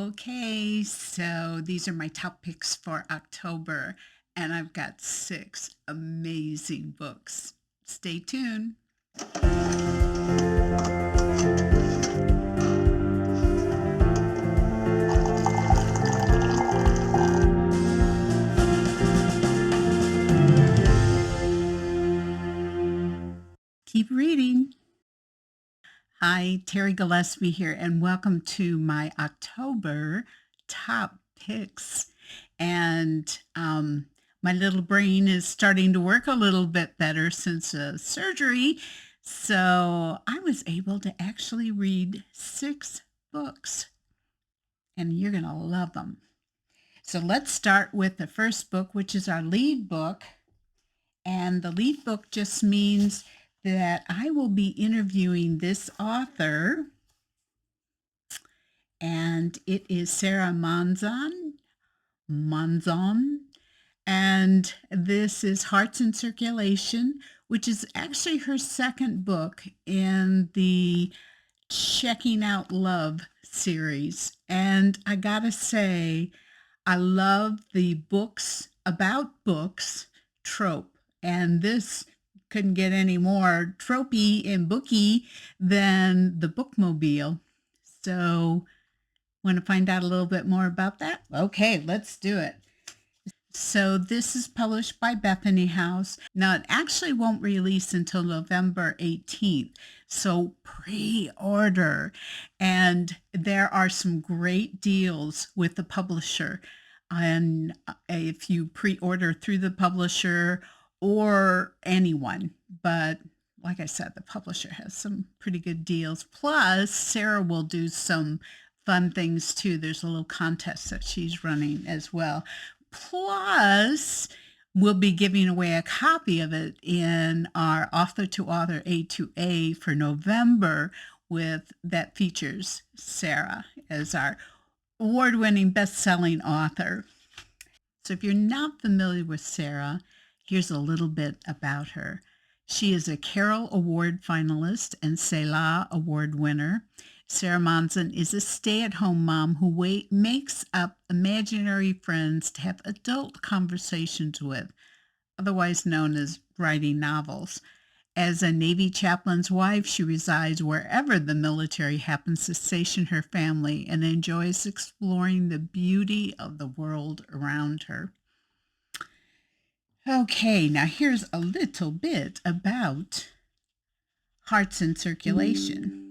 Okay, so these are my top picks for October, and I've got 6 amazing books. Stay tuned. Keep reading. Hi, Terri Gillespie here, and welcome to my October top picks. And my little brain is starting to work a little bit better since surgery. So I was able to actually read 6 books, and you're going to love them. So let's start with the first book, which is our lead book. And the lead book just means that I will be interviewing this author, and it is Sarah Monzon, and this is Hearts in Circulation, which is actually her second book in the Checking Out Love series. And I gotta say, I love the books about books trope, and this couldn't get any more tropey and booky than the bookmobile. So, want to find out a little bit more about that? Okay, let's do it. So this is published by Bethany House. Now, it actually won't release until November 18th, so pre-order. And there are some great deals with the publisher. And if you pre-order through the publisher or anyone, but like I said, the publisher has some pretty good deals. Plus, Sarah will do some fun things too. There's a little contest that she's running as well. Plus, we'll be giving away a copy of it in our Author to Author A2A for November, with that features Sarah as our award-winning best-selling author. So if you're not familiar with Sarah, here's a little bit about her. She is a Carol Award finalist and Selah Award winner. Sarah Monzon is a stay-at-home mom who makes up imaginary friends to have adult conversations with, otherwise known as writing novels. As a Navy chaplain's wife, she resides wherever the military happens to station her family and enjoys exploring the beauty of the world around her. Okay, now here's a little bit about Hearts in Circulation.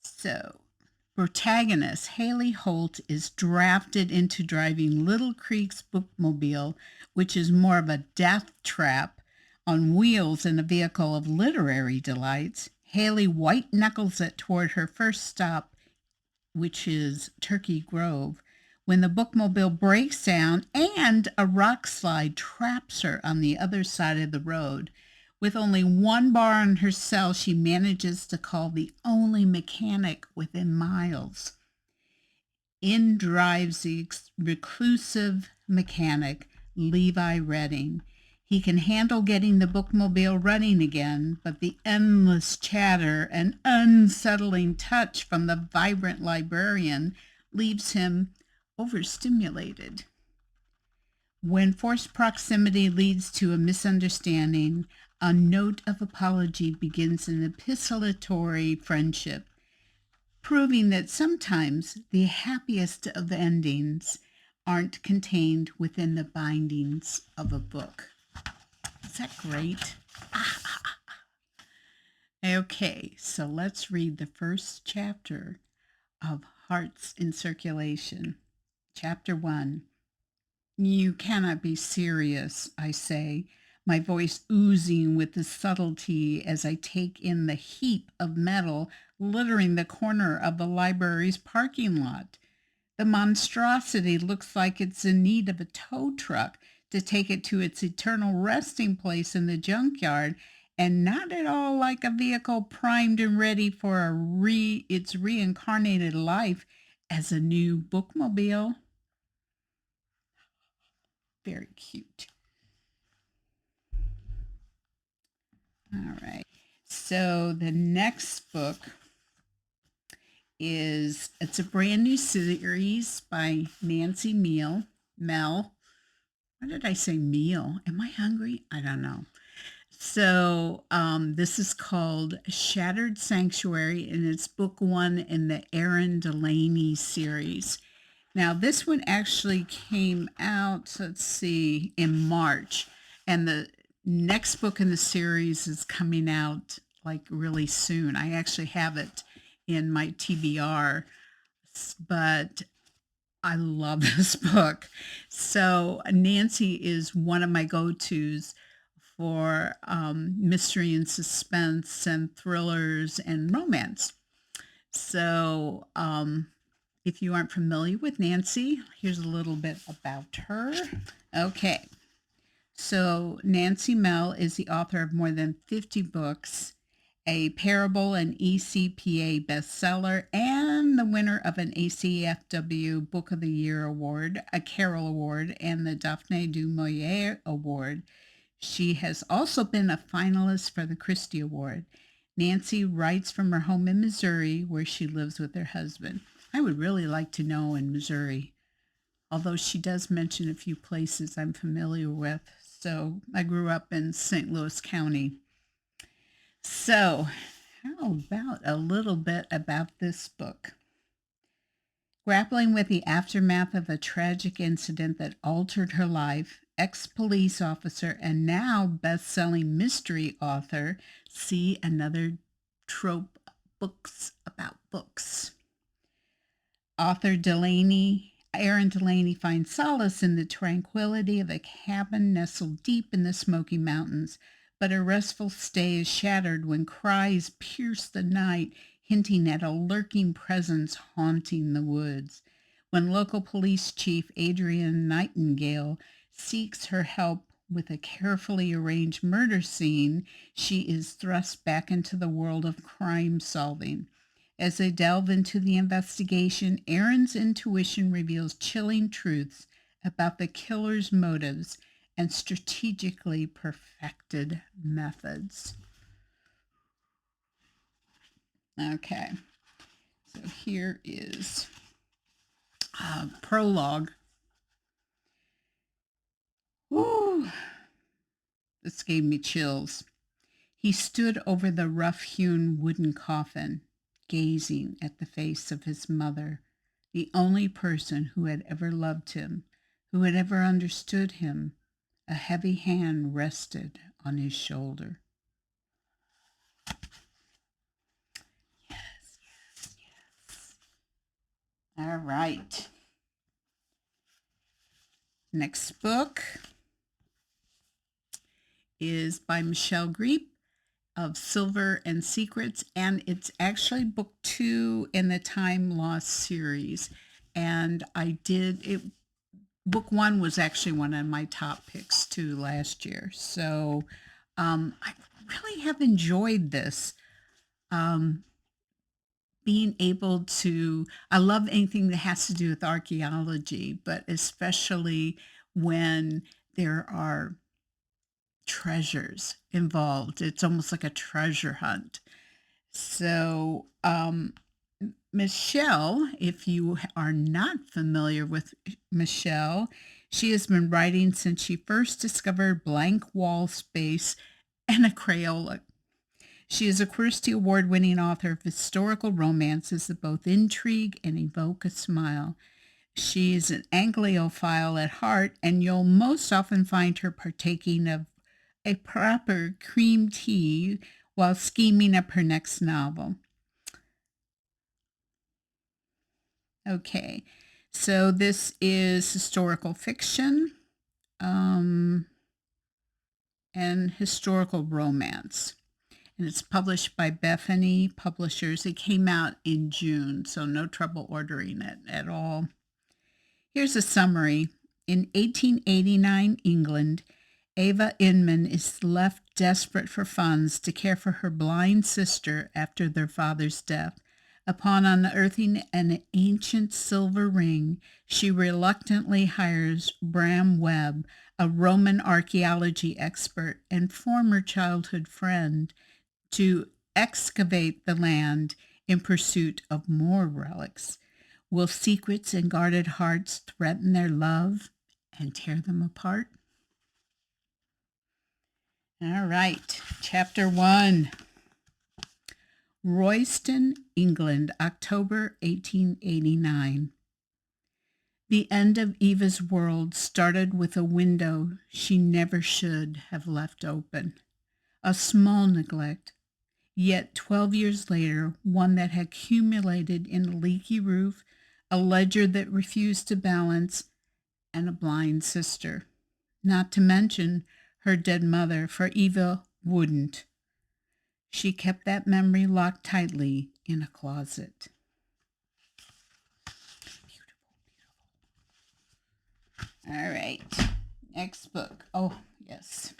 So, protagonist Haley Holt is drafted into driving Little Creek's bookmobile, which is more of a death trap on wheels than a vehicle of literary delights. Haley white knuckles it toward her first stop, which is Turkey Grove, when the bookmobile breaks down and a rock slide traps her on the other side of the road. With only one bar on her cell, she manages to call the only mechanic within miles. In drives the reclusive mechanic, Levi Redding. He can handle getting the bookmobile running again, but the endless chatter and unsettling touch from the vibrant librarian leaves him overstimulated. When forced proximity leads to a misunderstanding, a note of apology begins an epistolatory friendship, proving that sometimes the happiest of endings aren't contained within the bindings of a book. Is that great? Okay, so let's read the first chapter of Hearts in Circulation. Chapter 1. You cannot be serious, I say, my voice oozing with the subtlety as I take in the heap of metal littering the corner of the library's parking lot. The monstrosity looks like it's in need of a tow truck to take it to its eternal resting place in the junkyard, and not at all like a vehicle primed and ready for its reincarnated life as a new bookmobile. Very cute. All right. So the next book it's a brand new series by Nancy Mehl. Why did I say meal? Am I hungry? I don't know. So this is called Shattered Sanctuary, and it's book one in the Erin Delaney series. Now, this one actually came out, let's see, in March, and the next book in the series is coming out like really soon. I actually have it in my TBR, but I love this book. So, Nancy is one of my go tos for mystery and suspense and thrillers and romance. So, if you aren't familiar with Nancy, here's a little bit about her. Okay. So, Nancy Mehl is the author of more than 50 books, a Parable and ECPA bestseller, and the winner of an ACFW Book of the Year Award, a Carol Award, and the Daphne du Maurier Award. She has also been a finalist for the Christie Award. Nancy writes from her home in Missouri, where she lives with her husband. I would really like to know in Missouri, although she does mention a few places I'm familiar with. So I grew up in St. Louis County. So, how about a little bit about this book? Grappling with the aftermath of a tragic incident that altered her life, ex-police officer and now best-selling mystery author, see another trope, books about books. Author Erin Delaney finds solace in the tranquility of a cabin nestled deep in the Smoky Mountains, but her restful stay is shattered when cries pierce the night, hinting at a lurking presence haunting the woods. When local police chief Adrian Nightingale seeks her help with a carefully arranged murder scene, she is thrust back into the world of crime solving. As they delve into the investigation, Erin's intuition reveals chilling truths about the killer's motives and strategically perfected methods. Okay, so here is a prologue. Woo! This gave me chills. He stood over the rough-hewn wooden coffin, gazing at the face of his mother, the only person who had ever loved him, who had ever understood him. A heavy hand rested on his shoulder. Yes, yes, yes. All right. Next book is by Michelle Griep of Silver and Secrets, and it's actually book 2 in the Time Lost series. And book 1 was actually one of my top picks too last year. So I really have enjoyed this. Being able to, I love anything that has to do with archaeology, but especially when there are treasures involved. It's almost like a treasure hunt. So, Michelle, if you are not familiar with Michelle, she has been writing since she first discovered blank wall space and a Crayola. She is a Christie Award-winning author of historical romances that both intrigue and evoke a smile. She is an Anglophile at heart, and you'll most often find her partaking of a proper cream tea while scheming up her next novel. Okay, so this is historical fiction and historical romance. And it's published by Bethany Publishers. It came out in June, so no trouble ordering it at all. Here's a summary. In 1889 England, Ava Inman is left desperate for funds to care for her blind sister after their father's death. Upon unearthing an ancient silver ring, she reluctantly hires Bram Webb, a Roman archaeology expert and former childhood friend, to excavate the land in pursuit of more relics? Will secrets and guarded hearts threaten their love and tear them apart? All right, Chapter 1. Royston, England, October 1889. The end of Eva's world started with a window she never should have left open. A small neglect, yet 12 years later, one that had accumulated in a leaky roof, a ledger that refused to balance, and a blind sister. Not to mention her dead mother, for Eva wouldn't. She kept that memory locked tightly in a closet. All right, next book. Oh, yes.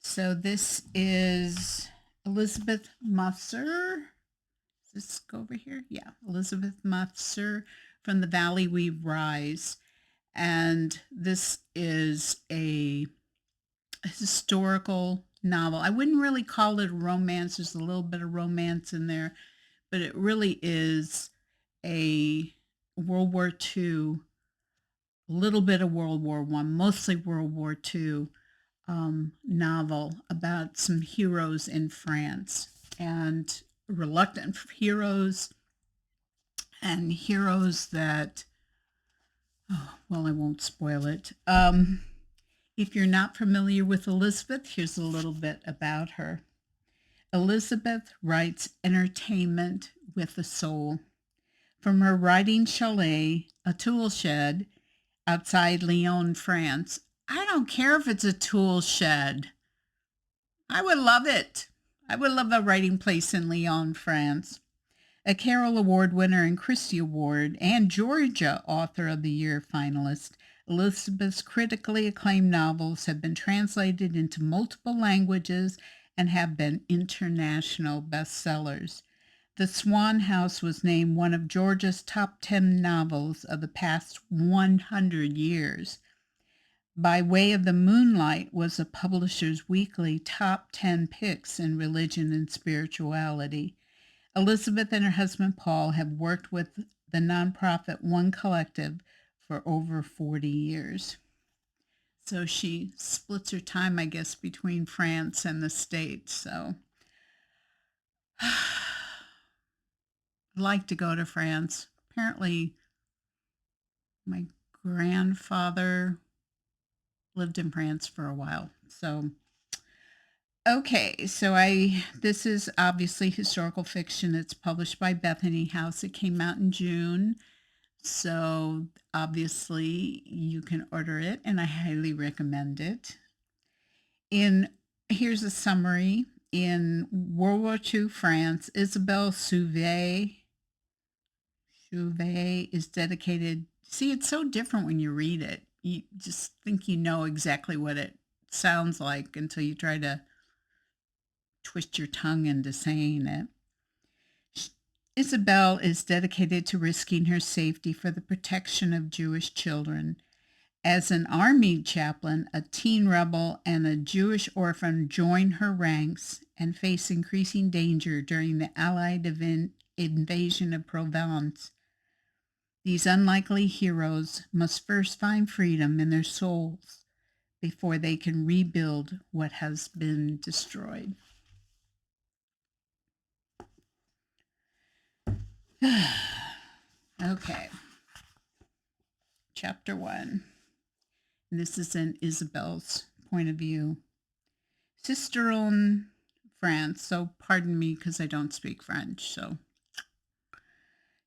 So this is Elizabeth Musser. Does this go over here? Yeah, Elizabeth Musser, From the Valley We Rise. And this is a historical novel. I wouldn't really call it a romance. There's a little bit of romance in there, but it really is a World War II, a little bit of World War I, mostly World War II novel about some heroes in France, and reluctant heroes and heroes that, oh, well, I won't spoil it. If you're not familiar with Elizabeth, here's a little bit about her. Elizabeth writes entertainment with a soul. From her writing chalet, a tool shed outside Lyon, France. I don't care if it's a tool shed. I would love it. I would love a writing place in Lyon, France. A Carol Award winner and Christie Award and Georgia Author of the Year finalist, Elizabeth's critically acclaimed novels have been translated into multiple languages and have been international bestsellers. The Swan House was named one of Georgia's top 10 novels of the past 100 years. By Way of the Moonlight was a publisher's weekly top 10 picks in religion and spirituality. Elizabeth and her husband Paul have worked with the nonprofit One Collective for over 40 years. So she splits her time, I guess, between France and the States. So I'd like to go to France. Apparently, my grandfather lived in France for a while. So, okay, so this is obviously historical fiction. It's published by Bethany House. It came out in June. So obviously you can order it, and I highly recommend it. Here's a summary. In World War II France, Isabelle Sauvé is dedicated. See, it's so different when you read it. You just think you know exactly what it sounds like until you try to twist your tongue into saying it. Isabelle is dedicated to risking her safety for the protection of Jewish children. As an army chaplain, a teen rebel and a Jewish orphan join her ranks and face increasing danger during the Allied invasion of Provence. These unlikely heroes must first find freedom in their souls before they can rebuild what has been destroyed. Okay. Chapter 1. And this is in Isabelle's point of view. Sisteron, France. So pardon me because I don't speak French. So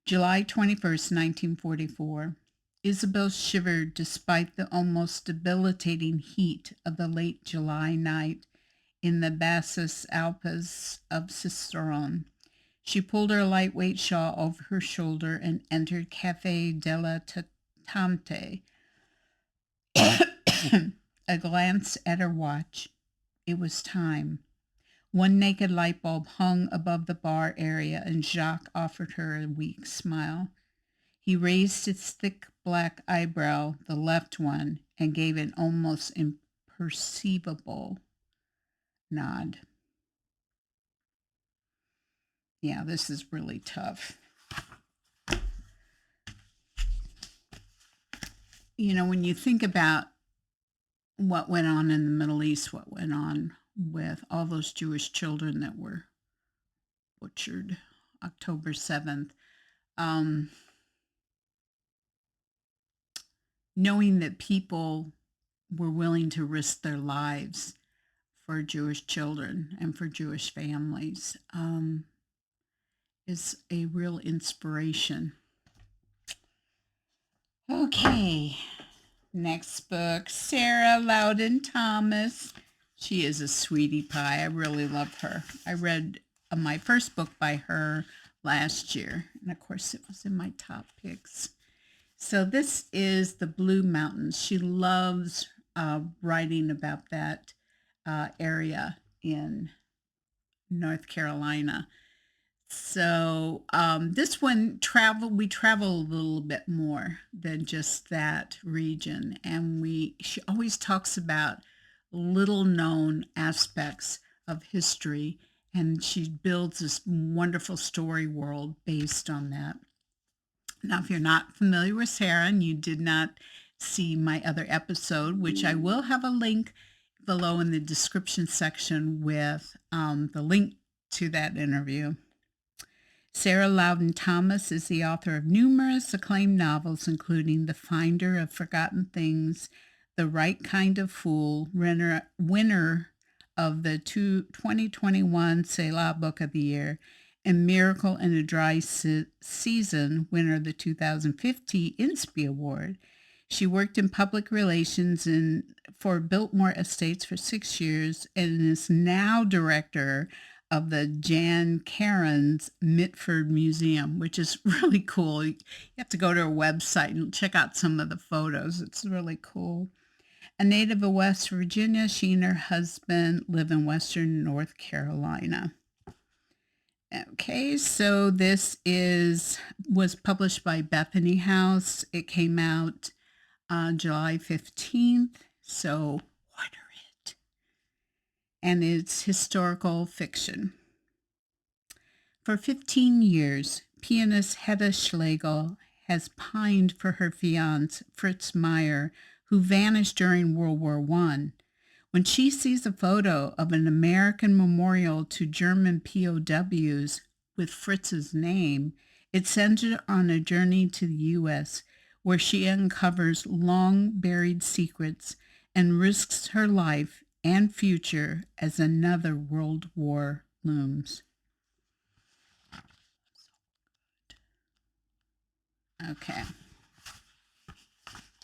July 21st, 1944. Isabelle shivered despite the almost debilitating heat of the late July night in the Basses Alpes of Sisteron. She pulled her lightweight shawl over her shoulder and entered Café de la Tante. A glance at her watch. It was time. One naked light bulb hung above the bar area, and Jacques offered her a weak smile. He raised his thick black eyebrow, the left one, and gave an almost imperceivable nod. Yeah, this is really tough. You know, when you think about what went on in the Middle East, what went on with all those Jewish children that were butchered October 7th, um, knowing that people were willing to risk their lives for Jewish children and for Jewish families is a real inspiration. Okay, next book, Sarah Loudin Thomas. She is a sweetie pie. I really love her. I read my first book by her last year, and of course it was in my top picks. So this is the Blue Mountains. She loves writing about that area in North Carolina. So this one we travel a little bit more than just that region, and she always talks about little known aspects of history, and she builds this wonderful story world based on that. Now, if you're not familiar with Sarah and you did not see my other episode, which I will have a link below in the description section with the link to that interview. Sarah Loudin Thomas is the author of numerous acclaimed novels, including The Finder of Forgotten Things, The Right Kind of Fool, winner of the 2021 Selah Book of the Year, and Miracle in a Dry Season, winner of the 2015 INSPI Award. She worked in public relations for Biltmore Estates for 6 years and is now director of the Jan Karen's Mitford Museum, which is really cool. You have to go to her website and check out some of the photos. It's really cool. A native of West Virginia, she and her husband live in Western North Carolina. Okay, so this was published by Bethany House. It came out July 15th, so order it. And it's historical fiction. For 15 years, pianist Hedda Schlegel has pined for her fiancé, Fritz Meyer, who vanished during World War I. When she sees a photo of an American memorial to German POWs with Fritz's name, it sends her on a journey to the U.S., where she uncovers long-buried secrets and risks her life and future as another world war looms. Okay.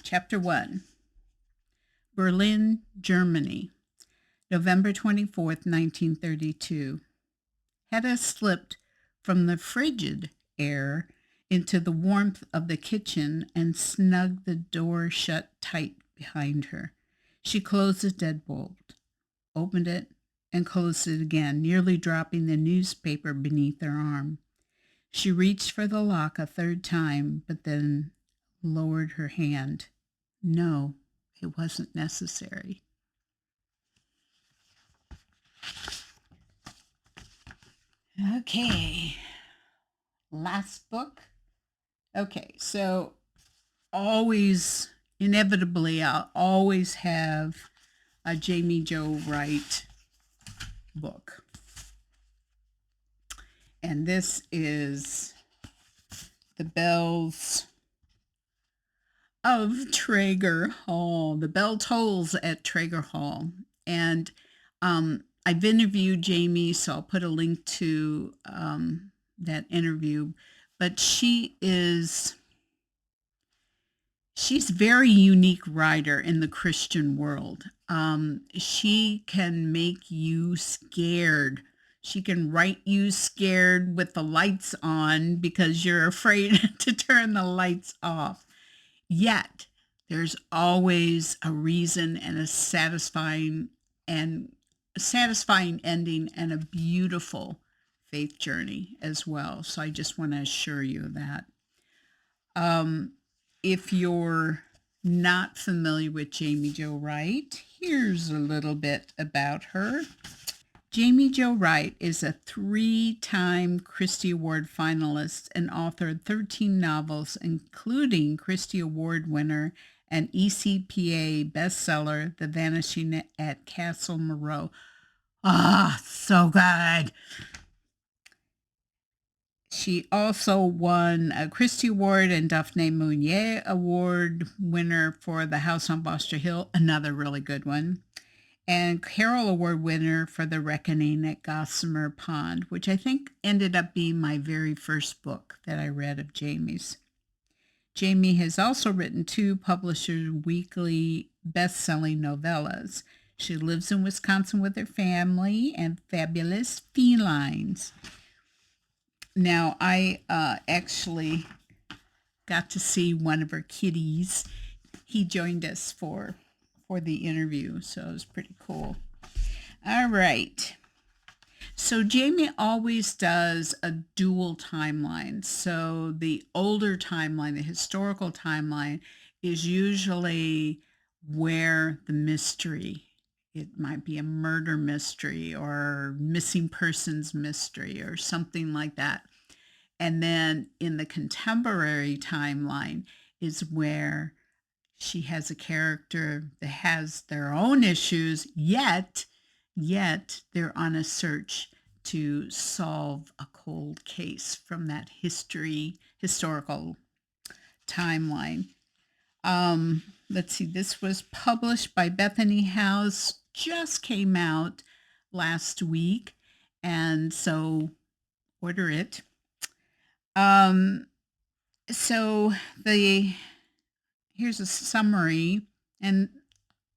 Chapter 1. Berlin, Germany, November 24th, 1932. Hedda slipped from the frigid air into the warmth of the kitchen and snugged the door shut tight behind her. She closed the deadbolt, opened it, and closed it again, nearly dropping the newspaper beneath her arm. She reached for the lock a third time, but then lowered her hand. No, it wasn't necessary. Okay, last book. Okay, so inevitably, I'll always have a Jaime Jo Wright book. And this is The Bells of Traeger Hall. The bell tolls at Traeger Hall. And I've interviewed Jaime, so I'll put a link to that interview. But she's a very unique writer in the Christian world. She can make you scared. She can write you scared with the lights on because you're afraid to turn the lights off. Yet, there's always a reason and a satisfying ending and a beautiful faith journey as well. So I just want to assure you of that. If you're not familiar with Jaime Jo Wright, here's a little bit about her. Jamie Jo Wright is a 3-time Christie Award finalist and authored 13 novels, including Christie Award winner and ECPA bestseller, The Vanishing at Castle Moreau. Ah, so good. She also won a Christie Award and Daphne Mounier Award winner for The House on Boster Hill, another really good one, and Carol Award winner for The Reckoning at Gossamer Pond, which I think ended up being my very first book that I read of Jamie's. Jamie has also written 2 Publisher Weekly best-selling novellas. She lives in Wisconsin with her family and fabulous felines. Now, I actually got to see one of her kitties. He joined us for the interview, so it was pretty cool. All right. So Jamie always does a dual timeline. So the older timeline, the historical timeline, is usually where the mystery, it might be a murder mystery or missing persons mystery or something like that. And then in the contemporary timeline is where she has a character that has their own issues, yet they're on a search to solve a cold case from that historical timeline. Let's see, this was published by Bethany House, just came out last week, and so order it. So here's a summary, and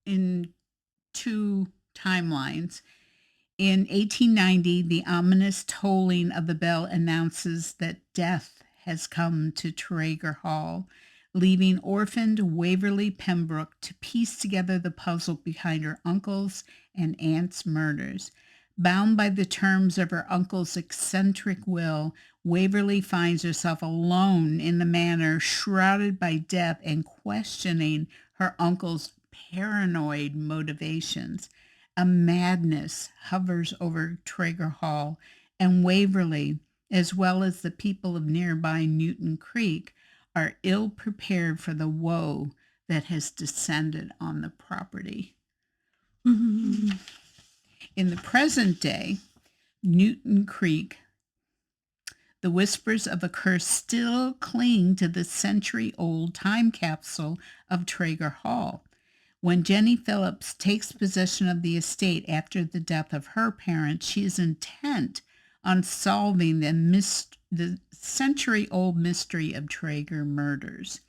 in 2 timelines. In 1890, the ominous tolling of the bell announces that death has come to TRAEGER Hall, leaving orphaned Waverly Pembroke to piece together the puzzle behind her uncle's and aunt's murders. Bound by the terms of her uncle's eccentric will, Waverly finds herself alone in the manor, shrouded by death and questioning her uncle's paranoid motivations. A madness hovers over TRAEGER Hall, and Waverly, as well as the people of nearby Newton Creek, are ill prepared for the woe that has descended on the property. In the present day, Newton Creek, the whispers of a curse still cling to the century-old time capsule of TRAEGER Hall. When Jenny Phillips takes possession of the estate after the death of her parents, she is intent on solving the century-old mystery of TRAEGER murders.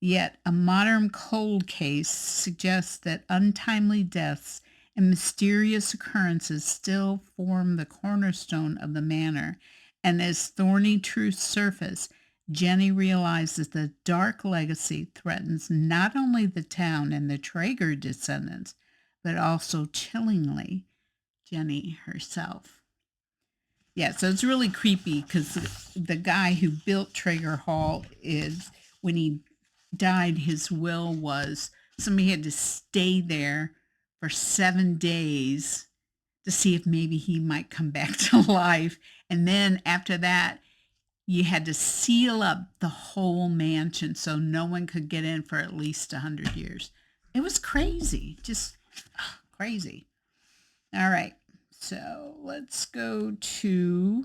Yet a modern cold case suggests that untimely deaths and mysterious occurrences still form the cornerstone of the manor, and as thorny truths surface, Jenny realizes the dark legacy threatens not only the town and the TRAEGER descendants, but also, chillingly, Jenny herself. Yeah, so it's really creepy because the guy who built TRAEGER Hall when he died, his will was somebody had to stay there for 7 days to see if maybe he might come back to life. And then after that, you had to seal up the whole mansion so no one could get in for at least 100 years. It was crazy, just crazy. All right, so let's go to,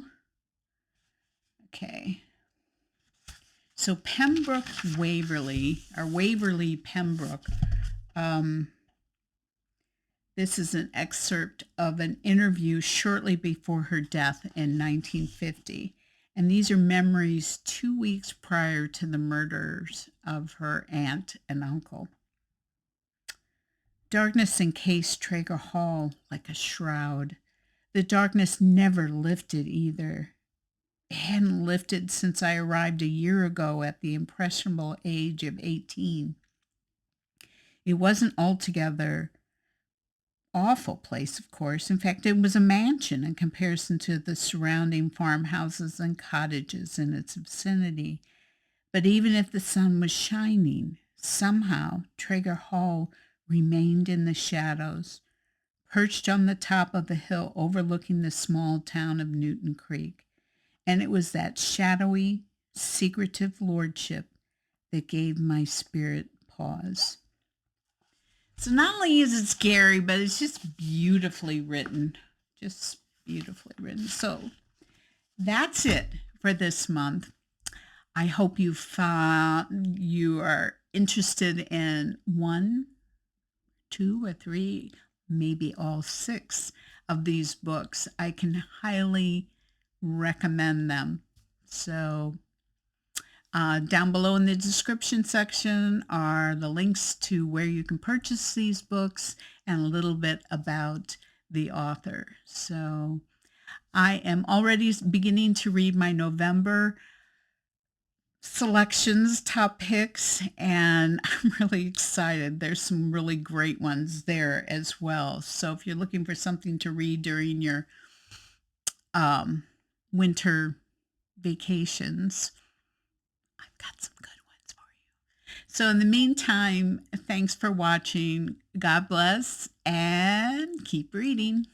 okay. So Pembroke Waverly, or Waverly Pembroke, this is an excerpt of an interview shortly before her death in 1950. And these are memories 2 weeks prior to the murders of her aunt and uncle. Darkness encased TRAEGER Hall like a shroud. The darkness never lifted either. It hadn't lifted since I arrived a year ago at the impressionable age of 18. It wasn't altogether awful place, of course. In fact, it was a mansion in comparison to the surrounding farmhouses and cottages in its vicinity. But even if the sun was shining, somehow TRAEGER Hall remained in the shadows, perched on the top of the hill overlooking the small town of Newton Creek. And it was that shadowy, secretive lordship that gave my spirit pause. So not only is it scary, but it's just beautifully written. Just beautifully written. So that's it for this month. I hope you are interested in 1, 2, or 3, maybe all 6 of these books. I can highly recommend them. So down below in the description section are the links to where you can purchase these books and a little bit about the author. So I am already beginning to read my November selections, top picks, and I'm really excited. There's some really great ones there as well. So if you're looking for something to read during your winter vacations, I've got some good ones for you. So in the meantime, thanks for watching. God bless and keep reading.